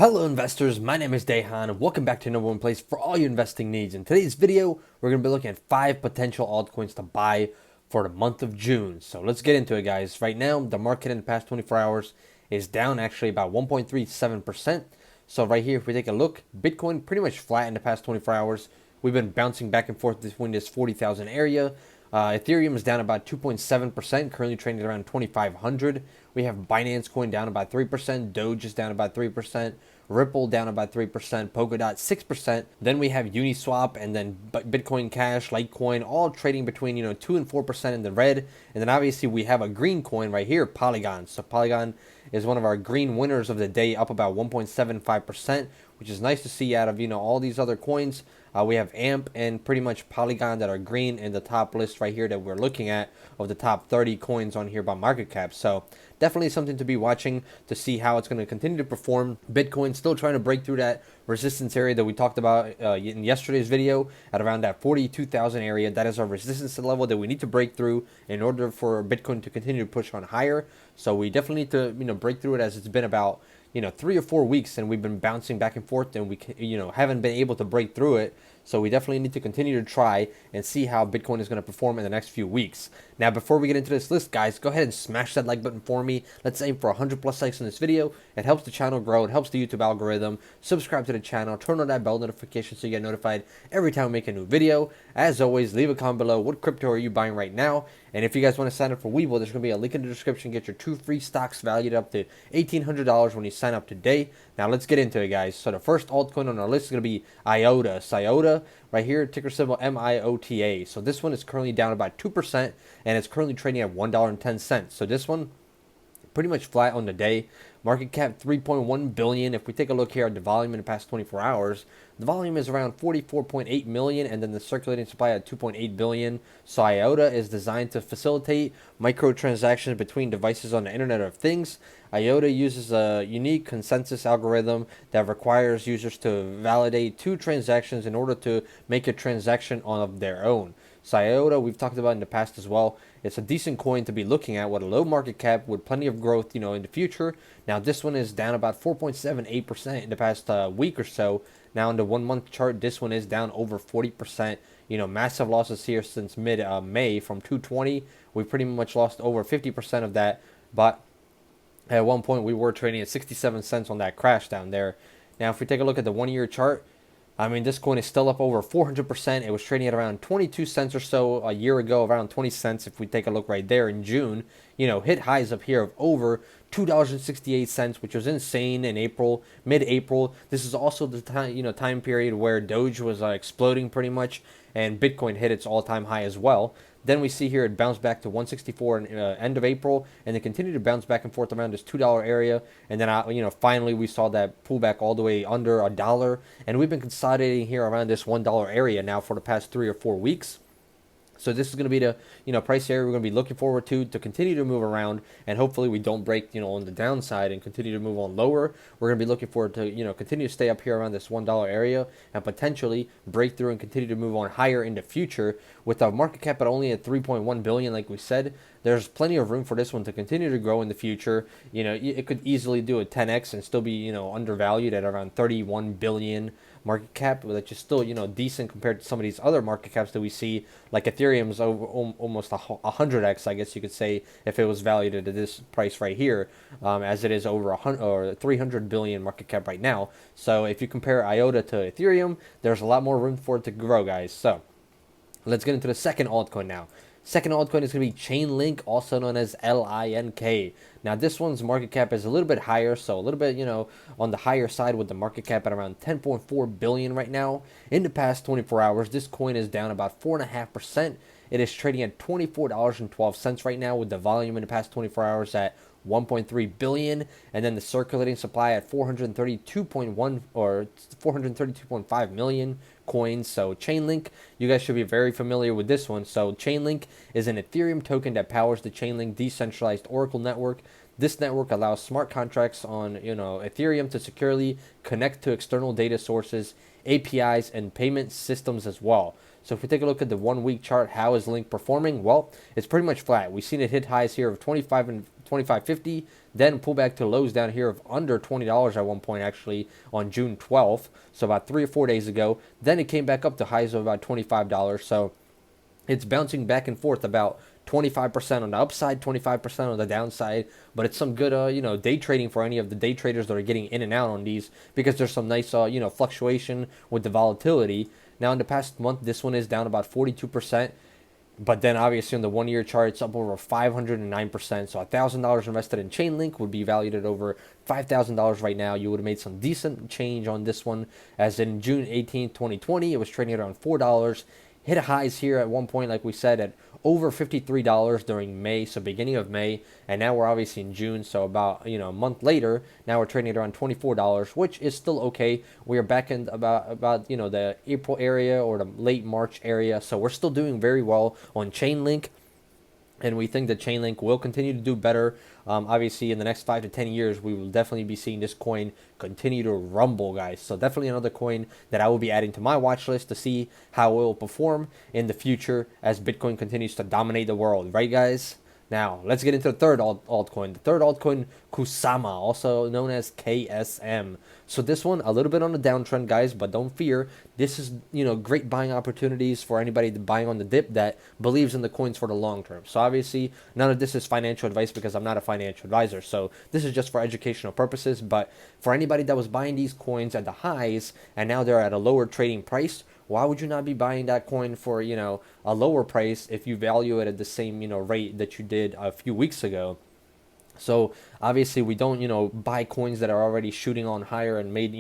Hello investors, my name is Dehan and welcome back to number one place for all your investing needs. In today's video, we're going to be looking at 5 potential altcoins to buy for the month of June. So let's get into it, guys. Right now, the market in the past 24 hours is down actually about 1.37%. So right here, if we take a look, Bitcoin pretty much flat in the past 24 hours. We've been bouncing back and forth between this 40,000 area. Ethereum is down about 2.7%, currently trading around 2,500. We have Binance Coin down about 3%, Doge is down about 3%, Ripple down about 3%, Polkadot 6%. Then we have Uniswap and then Bitcoin Cash, Litecoin, all trading between 2 and 4% in the red. And then obviously we have a green coin right here, Polygon. So Polygon is one of our green winners of the day, up about 1.75%, which is nice to see out of all these other coins. We have AMP and pretty much Polygon that are green in the top list right here that we're looking at of the top 30 coins on here by market cap. So definitely something to be watching to see how it's going to continue to perform. Bitcoin still trying to break through that resistance area that we talked about in yesterday's video at around that 42,000 area. That is our resistance level that we need to break through in order for Bitcoin to continue to push on higher. So we definitely need to break through it, as it's been about 3 or 4 weeks and we've been bouncing back and forth and we haven't been able to break through it. So we definitely need to continue to try and see how Bitcoin is going to perform in the next few weeks. Now, before we get into this list, guys, go ahead and smash that like button for me. Let's aim for 100 plus likes on this video. It helps the channel grow. It helps the YouTube algorithm. Subscribe to the channel. Turn on that bell notification so you get notified every time we make a new video. As always, leave a comment below. What crypto are you buying right now? And if you guys want to sign up for Webull, there's going to be a link in the description. Get your 2 free stocks valued up to $1,800 when you sign up today. Now, let's get into it, guys. So the first altcoin on our list is going to be IOTA. So IOTA, right here, ticker symbol MIOTA. So this one is currently down about 2%, and it's currently trading at $1.10. So this one pretty much flat on the day. Market cap 3.1 billion. If we take a look here at the volume in the past 24 hours, the volume is around 44.8 million, and then the circulating supply at 2.8 billion. So IOTA is designed to facilitate microtransactions between devices on the Internet of Things. IOTA uses a unique consensus algorithm that requires users to validate 2 transactions in order to make a transaction of their own. So IOTA, we've talked about in the past as well. It's a decent coin to be looking at with a low market cap with plenty of growth, in the future. Now this one is down about 4.78% in the past week or so. Now in the 1 month chart, this one is down over 40%. Massive losses here since mid-May from 220. We pretty much lost over 50% of that, but at one point we were trading at 67 cents on that crash down there. Now if we take a look at the 1 year chart, I mean, this coin is still up over 400%. It was trading at around 22 cents or so a year ago, around 20 cents. If we take a look right there in June, hit highs up here of over $2.68, which was insane in April, mid-April. This is also the time, time period where Doge was exploding pretty much, and Bitcoin hit its all-time high as well. Then we see here it bounced back to 164 in end of April, and it continued to bounce back and forth around this $2 area. And then finally we saw that pullback all the way under $1, and we've been consolidating here around this $1 area now for the past 3 or 4 weeks. So this is going to be the price area we're going to be looking forward to continue to move around, and hopefully we don't break on the downside and continue to move on lower. We're going to be looking forward to continue to stay up here around this $1 area and potentially break through and continue to move on higher in the future. With our market cap at only at 3.1 billion, like we said, there's plenty of room for this one to continue to grow in the future. It could easily do a 10x and still be undervalued at around 31 billion market cap, which is still decent compared to some of these other market caps that we see, like Ethereum's almost 100x, I guess you could say, if it was valued at this price right here, as it is over 100 or 300 billion market cap right now. So if you compare IOTA to Ethereum, there's a lot more room for it to grow, guys. So let's get into the second altcoin now. Second altcoin is going to be Chainlink, also known as LINK. Now this one's market cap is a little bit higher, so a little bit, on the higher side with the market cap at around 10.4 billion right now. In the past 24 hours, this coin is down about 4.5%. It is trading at $24.12 right now, with the volume in the past 24 hours at 1.3 billion, and then the circulating supply at 432.1 or 432.5 million coins. So Chainlink, you guys should be very familiar with this one. So Chainlink is an Ethereum token that powers the Chainlink decentralized Oracle network. This network allows smart contracts on Ethereum to securely connect to external data sources, APIs, and payment systems as well. So if we take a look at the 1 week chart, how is Link performing? Well, it's pretty much flat. We've seen it hit highs here of 25 and 25.50, then pull back to lows down here of under $20 at one point, actually on June 12th, so about 3 or 4 days ago. Then it came back up to highs of about $25. So it's bouncing back and forth about 25% on the upside, 25% on the downside. But it's some good, day trading for any of the day traders that are getting in and out on these, because there's some nice, fluctuation with the volatility. Now, in the past month, this one is down about 42%. But then obviously on the 1 year chart, it's up over 509%. So $1,000 invested in Chainlink would be valued at over $5,000 right now. You would have made some decent change on this one, as in June 18th, 2020, it was trading at around $4. Hit highs here at one point, like we said, at over $53 during May, so beginning of May, and now we're obviously in June, so about a month later, now we're trading at around $24, which is still okay. We are back in about the April area or the late March area, so we're still doing very well on Chainlink. And we think that Chainlink will continue to do better. Obviously, in the next 5 to 10 years, we will definitely be seeing this coin continue to rumble, guys. So definitely another coin that I will be adding to my watch list to see how it will perform in the future as Bitcoin continues to dominate the world. Right, guys? Now, let's get into the third altcoin. The third altcoin, Kusama, also known as KSM. So this one, a little bit on the downtrend, guys, but don't fear. This is, great buying opportunities for anybody buying on the dip that believes in the coins for the long term. So obviously, none of this is financial advice because I'm not a financial advisor. So this is just for educational purposes. But for anybody that was buying these coins at the highs and now they're at a lower trading price, why would you not be buying that coin for, a lower price if you value it at the same, rate that you did a few weeks ago? So obviously we don't, buy coins that are already shooting on higher and made,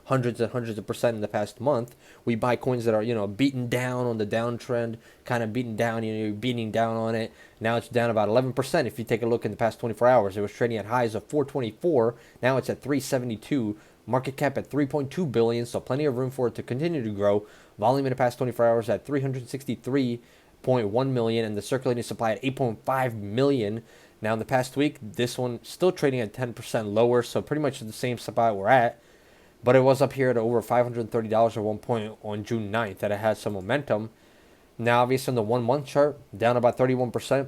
hundreds and hundreds of percent in the past month. We buy coins that are, beaten down on the downtrend, kind of beaten down, you're beating down on it. Now it's down about 11%. If you take a look in the past 24 hours, it was trading at highs of 424. Now it's at 372. Market cap at 3.2 billion, so plenty of room for it to continue to grow. Volume in the past 24 hours at 363.1 million, and the circulating supply at 8.5 million. Now in the past week, this one still trading at 10% lower, so pretty much the same spot we're at. But it was up here at over $530 at one point on June 9th that it has some momentum. Now obviously on the 1 month chart, down about 31%.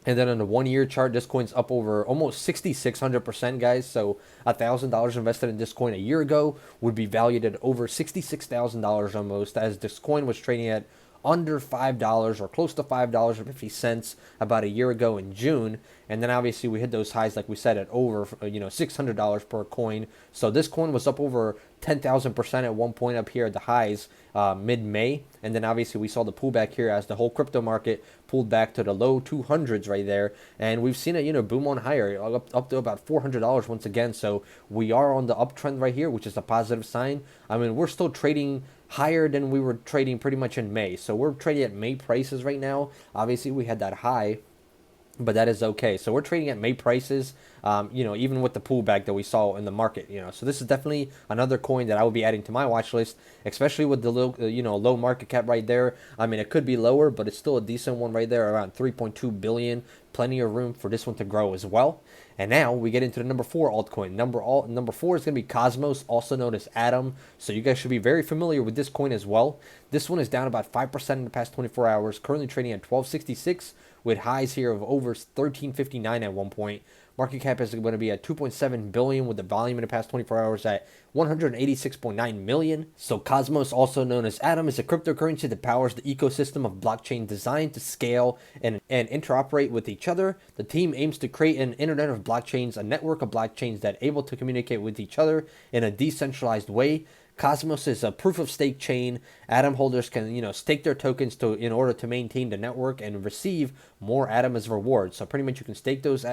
And then on the 1 year chart, this coin's up over almost 6,600%, guys. So $1,000 invested in this coin a year ago would be valued at over $66,000 almost, as this coin was trading at under $5 or close to $5.50 about a year ago in June. And then obviously we hit those highs, like we said, at over $600 per coin. So this coin was up over 10,000% at one point up here at the highs mid-May. And then obviously we saw the pullback here as the whole crypto market pulled back to the low 200s right there. And we've seen it, boom on higher, up to about $400 once again. So we are on the uptrend right here, which is a positive sign. I mean, we're still trading higher than we were trading pretty much in May. So we're trading at May prices right now. Obviously, we had that high, but that is okay. So we're trading at May prices, even with the pullback that we saw in the market, So this is definitely another coin that I will be adding to my watch list, especially with the low, low market cap right there. I mean, it could be lower, but it's still a decent one right there, around 3.2 billion. Plenty of room for this one to grow as well. And now we get into the number 4 altcoin. Number 4 is going to be Cosmos, also known as Atom. So you guys should be very familiar with this coin as well. This one is down about 5% in the past 24 hours, currently trading at 12.66 with highs here of over 13.59 at one point. Market cap is going to be at 2.7 billion with the volume in the past 24 hours at 186.9 million. So Cosmos, also known as Atom, is a cryptocurrency that powers the ecosystem of blockchain designed to scale and interoperate with each other. The team aims to create an internet of blockchains, a network of blockchains that are able to communicate with each other in a decentralized way. Cosmos is a proof-of-stake chain. Atom holders can, stake their tokens in order to maintain the network and receive more Atom as reward. So pretty much you can stake those,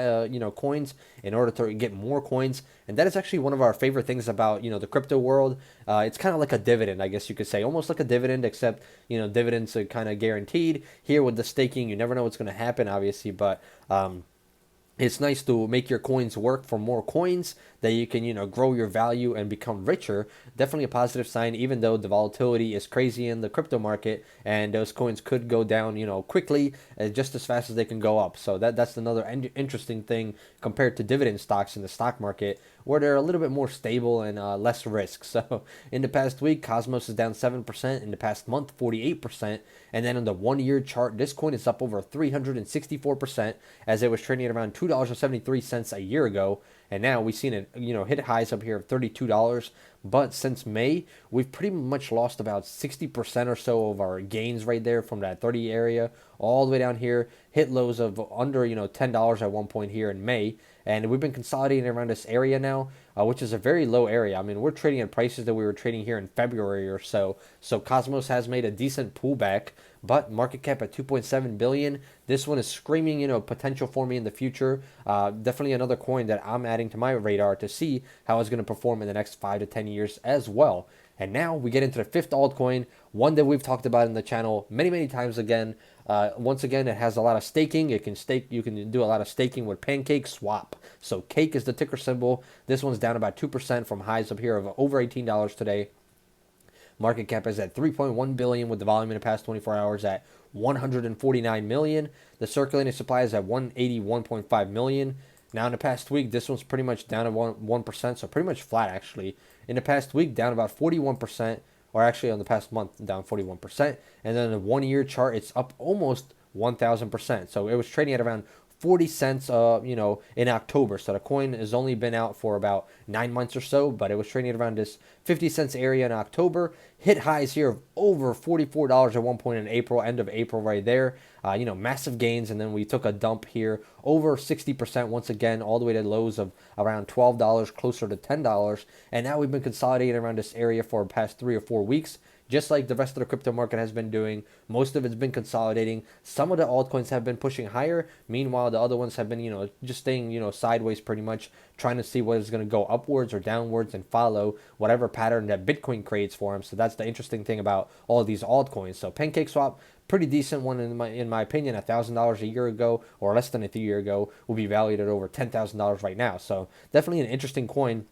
coins in order to get more coins. And that is actually one of our favorite things about, the crypto world. It's kind of like a dividend, I guess you could say. Almost like a dividend, except, dividends are kind of guaranteed. Here with the staking, you never know what's going to happen, obviously. But it's nice to make your coins work for more coins that you can, grow your value and become richer. Definitely a positive sign, even though the volatility is crazy in the crypto market and those coins could go down, quickly, just as fast as they can go up. So that's another interesting thing compared to dividend stocks in the stock market, where they're a little bit more stable and less risk. So in the past week, Cosmos is down 7%. In the past month, 48%. And then on the 1-year chart, this coin is up over 364% as it was trading at around $2.73 a year ago. And now we've seen it, hit highs up here of $32. But since May, we've pretty much lost about 60% or so of our gains right there from that 30 area all the way down here. Hit lows of under, $10 at one point here in May. And we've been consolidating around this area now, which is a very low area. I mean, we're trading at prices that we were trading here in February or so. So Cosmos has made a decent pullback, but market cap at 2.7 billion. This one is screaming, potential for me in the future. Definitely another coin that I'm adding to my radar to see how it's going to perform in the next 5 to 10 years as well. And now we get into the fifth altcoin, one that we've talked about in the channel many times again. Once again, it has a lot of staking. You can do a lot of staking with Pancakeswap. So Cake is the ticker symbol. This one's down about 2% from highs up here of over $18 today. Market cap is at 3.1 billion with the volume in the past 24 hours at 149 million. The circulating supply is at 181.5 million. Now in the past week, this one's pretty much down at 1%, so pretty much flat actually. In the past week, down about 41%, or actually on the past month, down 41%. And then the 1-year chart, it's up almost 1,000%. So it was trading at around 40 cents, in October. So the coin has only been out for about 9 months or so, but it was trading at around this 50 cents area in October. Hit highs here of over $44 at one point in April, end of April right there. Massive gains, and then we took a dump here over 60% once again, all the way to lows of around $12, closer to $10. And now we've been consolidating around this area for the past 3 or 4 weeks. Just like the rest of the crypto market has been doing, most of it's been consolidating. Some of the altcoins have been pushing higher. Meanwhile, the other ones have been, just staying, sideways pretty much, trying to see whether it's going to go upwards or downwards and follow whatever pattern that Bitcoin creates for them. So that's the interesting thing about all of these altcoins. So Pancakeswap, pretty decent one in my opinion. $1,000 a year ago, or less than a year ago, will be valued at over $10,000 right now. So definitely an interesting coin,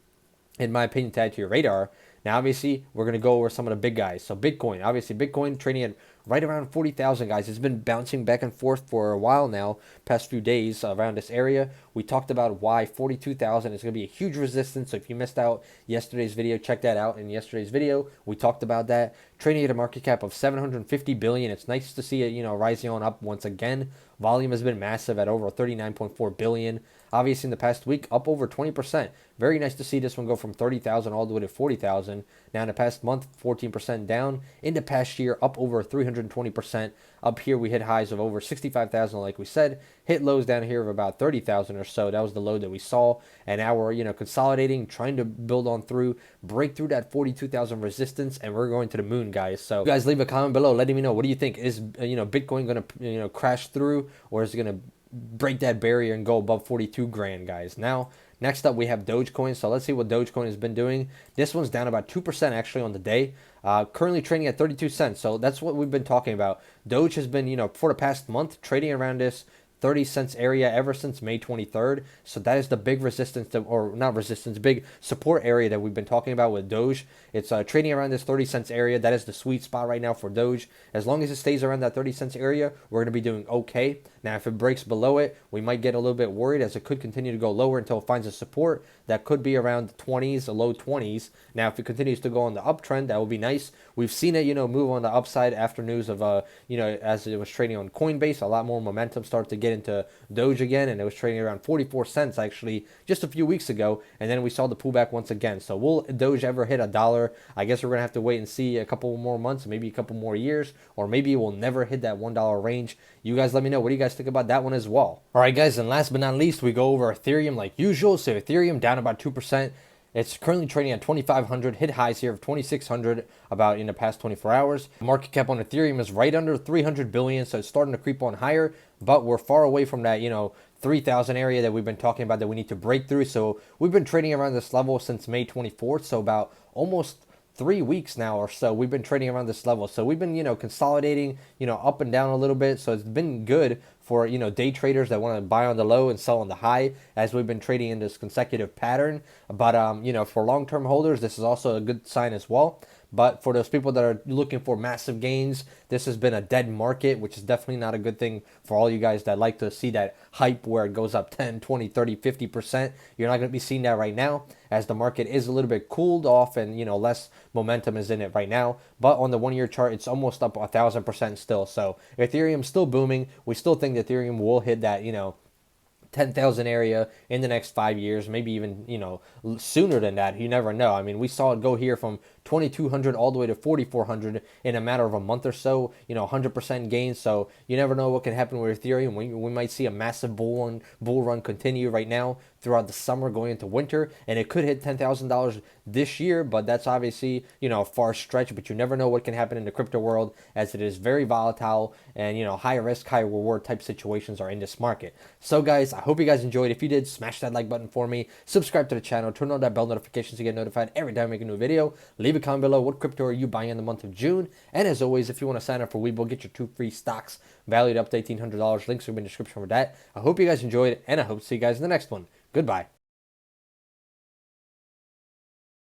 in my opinion, to add to your radar. Now, obviously, we're going to go over some of the big guys. So Bitcoin, obviously, Bitcoin trading at right around 40,000, guys. It's been bouncing back and forth for a while now, past few days around this area. We talked about why 42,000 is going to be a huge resistance. So if you missed out yesterday's video, check that out. In yesterday's video, we talked about that. Trading at a market cap of 750 billion. It's nice to see it, rising on up once again. Volume has been massive at over 39.4 billion. Obviously, in the past week, up over 20%. Very nice to see this one go from 30,000 all the way to 40,000. Now, in the past month, 14% down. In the past year, up over 320%. Up here, we hit highs of over 65,000, like we said. Hit lows down here of about 30,000 or so. That was the low that we saw. And now we're, consolidating, trying to build on through, break through that 42,000 resistance, and we're going to the moon, guys. So, you guys leave a comment below letting me know, what do you think? Is, Bitcoin going to, crash through, or is it going to break that barrier and go above 42 grand, guys? Now, next up, we have Dogecoin. So let's see what Dogecoin has been doing. This one's down about 2% actually on the day. Currently trading at 32 cents. So that's what we've been talking about. Doge has been, for the past month, trading around this 30 cents area ever since May 23rd. So that is the big resistance, or not resistance, big support area that we've been talking about with Doge. It's trading around this 30 cents area. That is the sweet spot right now for Doge. As long as it stays around that 30 cents area, we're going to be doing okay. Now, if it breaks below it, we might get a little bit worried, as it could continue to go lower until it finds a support that could be around the 20s, the low 20s. Now, if it continues to go on the uptrend, that would be nice. We've seen it, move on the upside after news of, as it was trading on Coinbase. A lot more momentum started to get into Doge again, and it was trading around 44 cents actually just a few weeks ago, and then we saw the pullback once again. So will Doge ever hit $1? I guess we're gonna have to wait and see a couple more months, maybe a couple more years, or maybe it will never hit that $1 range. You guys let me know, what do you guys think about that one as well? All right, guys, and last but not least, we go over Ethereum like usual. So Ethereum down about 2%. It's currently trading at 2,500, hit highs here of 2,600 about in the past 24 hours. Market cap on Ethereum is right under 300 billion, so it's starting to creep on higher, but we're far away from that, 3,000 area that we've been talking about that we need to break through. So we've been trading around this level since May 24th, so about almost 3 weeks now or so we've been trading around this level. So we've been consolidating up and down a little bit, so it's been good for, day traders that want to buy on the low and sell on the high, as we've been trading in this consecutive pattern. But for long-term holders, this is also a good sign as well. But for those people that are looking for massive gains, this has been a dead market, which is definitely not a good thing for all you guys that like to see that hype where it goes up 10, 20, 30, 50%. You're not going to be seeing that right now, as the market is a little bit cooled off and, less momentum is in it right now. But on the 1-year chart, it's almost up 1,000% still. So Ethereum's still booming. We still think that Ethereum will hit that, 10,000 area in the next 5 years, maybe even, sooner than that. You never know. I mean, we saw it go here from 2,200 all the way to 4,400 in a matter of a month or so, 100% gain. So you never know what can happen with Ethereum. We might see a massive bull run continue right now throughout the summer going into winter, and it could hit $10,000 this year, but that's obviously, a far stretch. But you never know what can happen in the crypto world, as it is very volatile, and, high risk, high reward type situations are in this market. So guys, I hope you guys enjoyed. If you did, smash that like button for me, subscribe to the channel, turn on that bell notifications to get notified every time I make a new video. Leave a comment below, what crypto are you buying in the month of June? And as always, if you want to sign up for Webull, get your 2 free stocks valued up to $1,800. Links will be in the description for that. I hope you guys enjoyed, and I hope to see you guys in the next one. Goodbye.